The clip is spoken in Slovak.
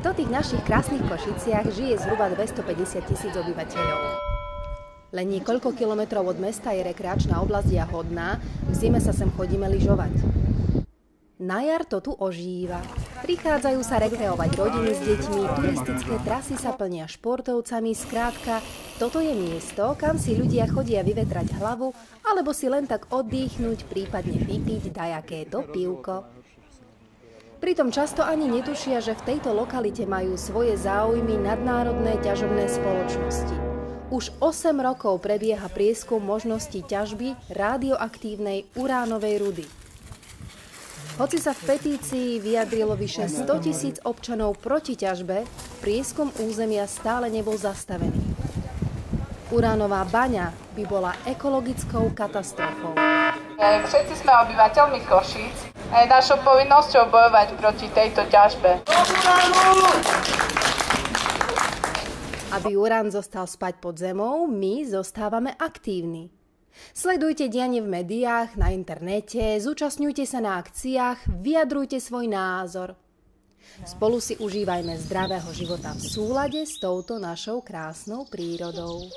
V tých našich krásnych Košiciach žije zhruba 250 000 obyvateľov. Len niekoľko kilometrov od mesta je rekreačná oblasť Jahodná, v zime sa sem chodíme lyžovať. Na jar to tu ožíva. Prichádzajú sa rekreovať rodiny s deťmi, turistické trasy sa plnia športovcami, skrátka, toto je miesto, kam si ľudia chodia vyvetrať hlavu, alebo si len tak oddychnúť, prípadne vypiť dajakéto pivko. Pritom často ani netušia, že v tejto lokalite majú svoje záujmy nadnárodné ťažobné spoločnosti. Už 8 rokov prebieha prieskum možností ťažby radioaktívnej uránovej rudy. Hoci sa v petícii vyjadrilo vyše 100 000 občanov proti ťažbe, prieskum územia stále nebol zastavený. Uránová baňa by bola ekologickou katastrofou. Všetci sme obyvateľmi Košíc a je našou povinnosťou bojovať proti tejto ťažbe. Aby urán zostal spať pod zemou, my zostávame aktívni. Sledujte dianie v médiách, na internete, zúčastňujte sa na akciách, vyjadrujte svoj názor. Spolu si užívajme zdravého života v súlade s touto našou krásnou prírodou.